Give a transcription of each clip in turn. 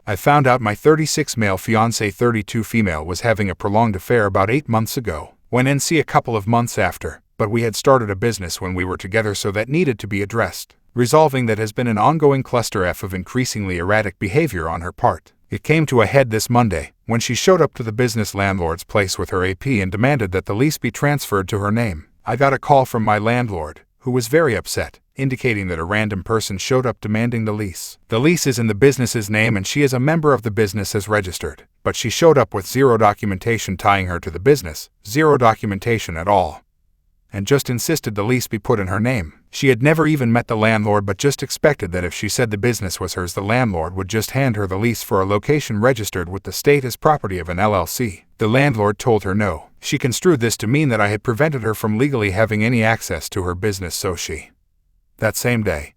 I found out my 36 male fiancé 32 female was having a prolonged affair about 8 months ago. Went NC a couple of months after, but we had started a business when we were together, so that needed to be addressed. Resolving that has been an ongoing cluster F of increasingly erratic behavior on her part. It came to a head this Monday, when she showed up to the business landlord's place with her AP and demanded that the lease be transferred to her name. I got a call from my landlord, who was very upset, indicating that a random person showed up demanding the lease. The lease is in the business's name and she is a member of the business as registered, but she showed up with zero documentation tying her to the business, zero documentation at all, and just insisted the lease be put in her name. She had never even met the landlord but just expected that if she said the business was hers, the landlord would just hand her the lease for a location registered with the state as property of an LLC. The landlord told her no. She construed this to mean that I had prevented her from legally having any access to her business, so she, that same day,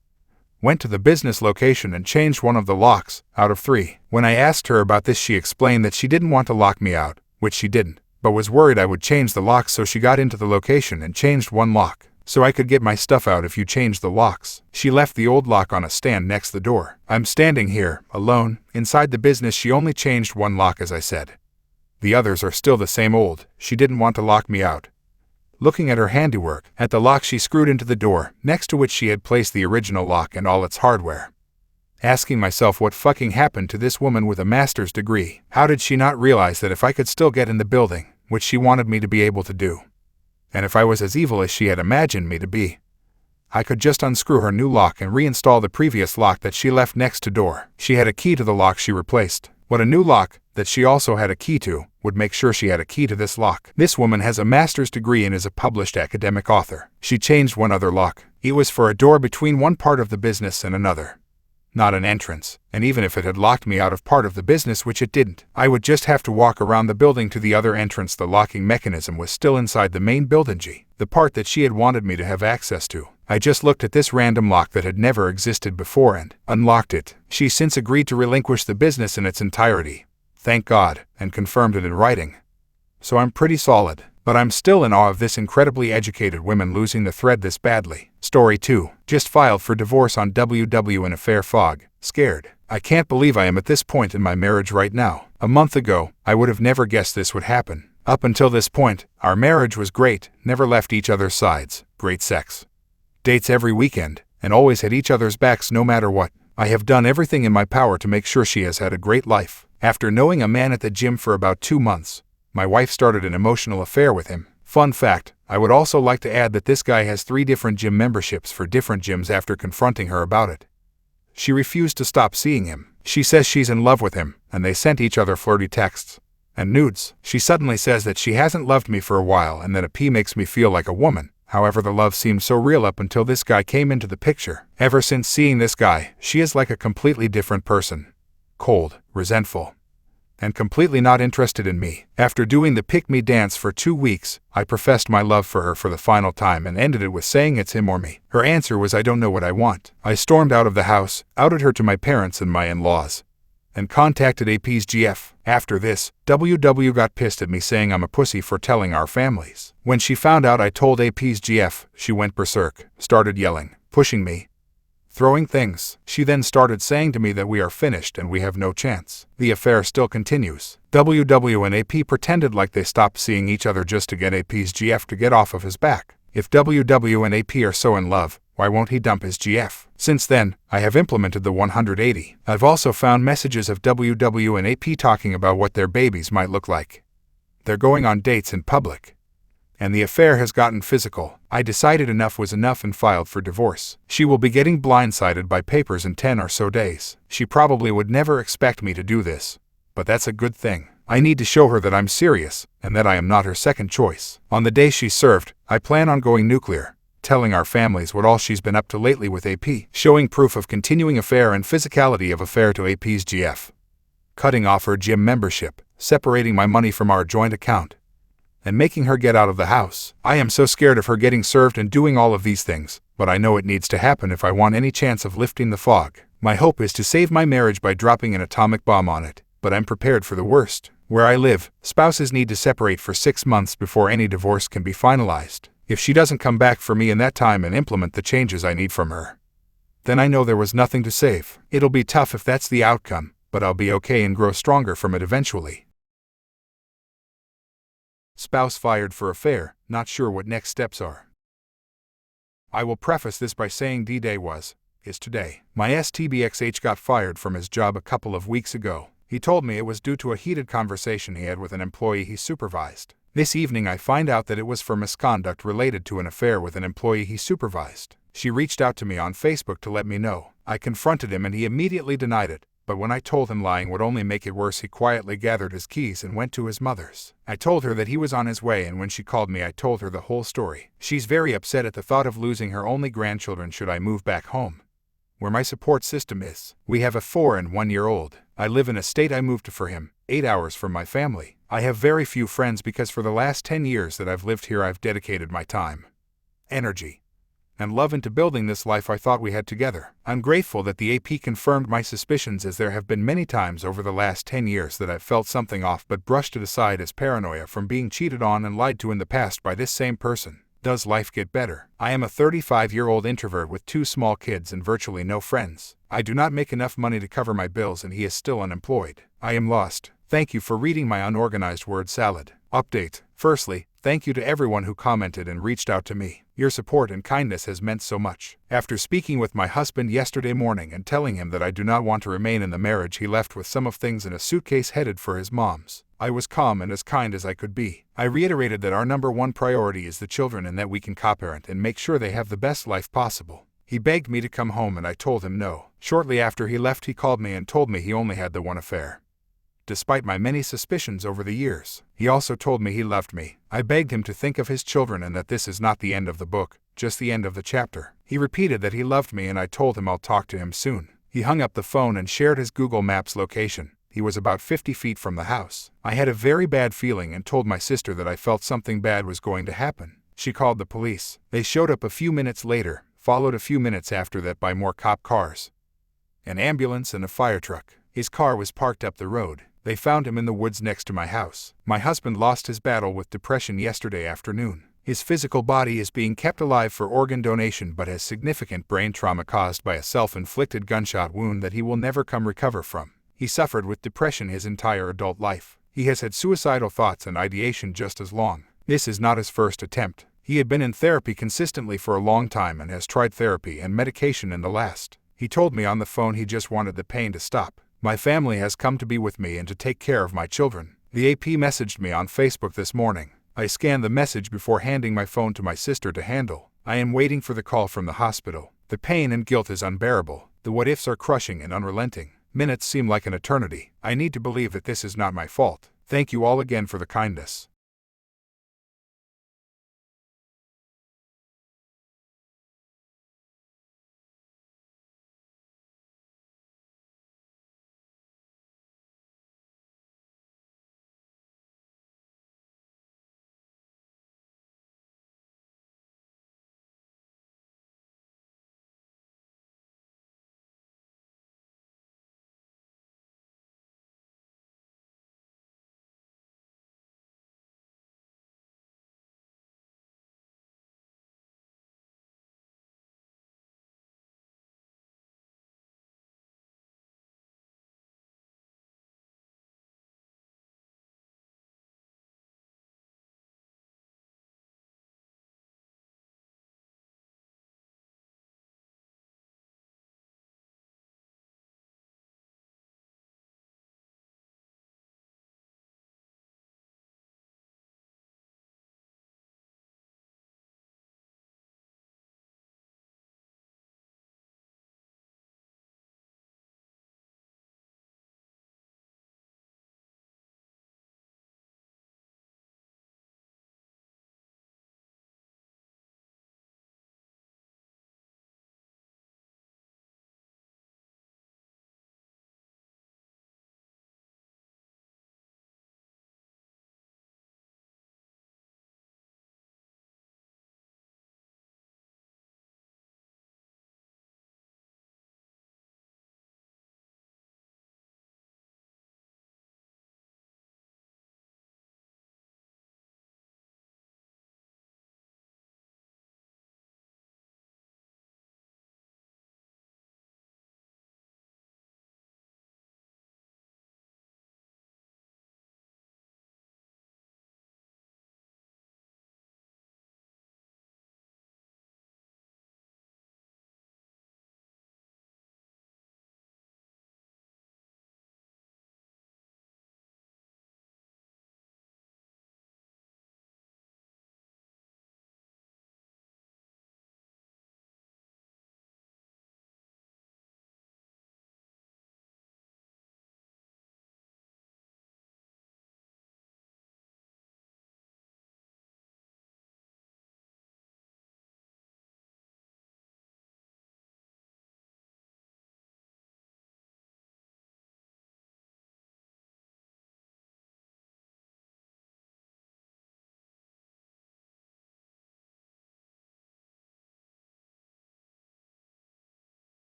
went to the business location and changed one of the locks, out of 3. When I asked her about this, she explained that she didn't want to lock me out, which she didn't, but was worried I would change the locks, so she got into the location and changed one lock, so I could get my stuff out if you changed the locks. She left the old lock on a stand next the door. I'm standing here, alone, inside the business. She only changed one lock, as I said. The others are still the same old. She didn't want to lock me out. Looking at her handiwork, at the lock she screwed into the door, next to which she had placed the original lock and all its hardware. Asking myself what fucking happened to this woman with a master's degree. How did she not realize that if I could still get in the building, which she wanted me to be able to do, and if I was as evil as she had imagined me to be, I could just unscrew her new lock and reinstall the previous lock that she left next to door. She had a key to the lock she replaced. What a new lock, that she also had a key to, would make sure she had a key to this lock. This woman has a master's degree and is a published academic author. She changed one other lock. It was for a door between one part of the business and another, not an entrance, and even if it had locked me out of part of the business, which it didn't, I would just have to walk around the building to the other entrance. The locking mechanism was still inside the main building, the part that she had wanted me to have access to. I just looked at this random lock that had never existed before and unlocked it. She since agreed to relinquish the business in its entirety, thank God, and confirmed it in writing. So I'm pretty solid, but I'm still in awe of this incredibly educated woman losing the thread this badly. Story 2. Just filed for divorce on WW in affair fog. Scared. I can't believe I am at this point in my marriage right now. A month ago, I would have never guessed this would happen. Up until this point, our marriage was great, never left each other's sides, great sex, dates every weekend, and always had each other's backs no matter what. I have done everything in my power to make sure she has had a great life. After knowing a man at the gym for about 2 months, my wife started an emotional affair with him. Fun fact, I would also like to add that this guy has 3 different gym memberships for different gyms. After confronting her about it, she refused to stop seeing him. She says she's in love with him, and they sent each other flirty texts and nudes. She suddenly says that she hasn't loved me for a while and that a P makes me feel like a woman. However, the love seemed so real up until this guy came into the picture. Ever since seeing this guy, she is like a completely different person. Cold, resentful, and completely not interested in me. After doing the pick-me dance for 2 weeks, I professed my love for her for the final time and ended it with saying it's him or me. Her answer was, I don't know what I want. I stormed out of the house, outed her to my parents and my in-laws, and contacted AP's GF. After this, WW got pissed at me saying I'm a pussy for telling our families. When she found out I told AP's GF, she went berserk, started yelling, pushing me, throwing things. She then started saying to me that we are finished and we have no chance. The affair still continues. WW and AP pretended like they stopped seeing each other just to get AP's GF to get off of his back. If WW and AP are so in love, why won't he dump his GF? Since then, I have implemented the 180. I've also found messages of WW and AP talking about what their babies might look like. They're going on dates in public, and the affair has gotten physical. I decided enough was enough and filed for divorce. She will be getting blindsided by papers in 10 or so days. She probably would never expect me to do this, but that's a good thing. I need to show her that I'm serious, and that I am not her second choice. On the day she's served, I plan on going nuclear, telling our families what all she's been up to lately with AP, showing proof of continuing affair and physicality of affair to AP's GF, cutting off her gym membership, separating my money from our joint account, and making her get out of the house. I am so scared of her getting served and doing all of these things, but I know it needs to happen if I want any chance of lifting the fog. My hope is to save my marriage by dropping an atomic bomb on it, but I'm prepared for the worst. Where I live, spouses need to separate for 6 months before any divorce can be finalized. If she doesn't come back for me in that time and implement the changes I need from her, then I know there was nothing to save. It'll be tough if that's the outcome, but I'll be okay and grow stronger from it eventually. Spouse fired for affair, not sure what next steps are. I will preface this by saying D-Day is today. My STBXH got fired from his job a couple of weeks ago. He told me it was due to a heated conversation he had with an employee he supervised. This evening I find out that it was for misconduct related to an affair with an employee he supervised. She reached out to me on Facebook to let me know. I confronted him and he immediately denied it, but when I told him lying would only make it worse, he quietly gathered his keys and went to his mother's. I told her that he was on his way, and when she called me I told her the whole story. She's very upset at the thought of losing her only grandchildren should I move back home, where my support system is. We have a 4- and 1-year-old. I live in a state I moved to for him, 8 hours from my family. I have very few friends because for the last 10 years that I've lived here I've dedicated my time, energy, and love into building this life I thought we had together. I'm grateful that the AP confirmed my suspicions, as there have been many times over the last 10 years that I've felt something off but brushed it aside as paranoia from being cheated on and lied to in the past by this same person. Does life get better? I am a 35-year-old introvert with 2 small kids and virtually no friends. I do not make enough money to cover my bills and he is still unemployed. I am lost. Thank you for reading my unorganized word salad. Update. Firstly, thank you to everyone who commented and reached out to me. Your support and kindness has meant so much. After speaking with my husband yesterday morning and telling him that I do not want to remain in the marriage he left with some of things in a suitcase headed for his mom's, I was calm and as kind as I could be. I reiterated that our number one priority is the children and that we can co-parent and make sure they have the best life possible. He begged me to come home and I told him no. Shortly after he left he called me and told me he only had the one affair, despite my many suspicions over the years. He also told me he loved me. I begged him to think of his children and that this is not the end of the book, just the end of the chapter. He repeated that he loved me and I told him I'll talk to him soon. He hung up the phone and shared his Google Maps location. He was about 50 feet from the house. I had a very bad feeling and told my sister that I felt something bad was going to happen. She called the police. They showed up a few minutes later, followed a few minutes after that by more cop cars, an ambulance and a fire truck. His car was parked up the road. They found him in the woods next to my house. My husband lost his battle with depression yesterday afternoon. His physical body is being kept alive for organ donation but has significant brain trauma caused by a self-inflicted gunshot wound that he will never recover from. He suffered with depression his entire adult life. He has had suicidal thoughts and ideation just as long. This is not his first attempt. He had been in therapy consistently for a long time and has tried therapy and medication in the last. He told me on the phone he just wanted the pain to stop. My family has come to be with me and to take care of my children. The AP messaged me on Facebook this morning. I scanned the message before handing my phone to my sister to handle. I am waiting for the call from the hospital. The pain and guilt is unbearable. The what-ifs are crushing and unrelenting. Minutes seem like an eternity. I need to believe that this is not my fault. Thank you all again for the kindness.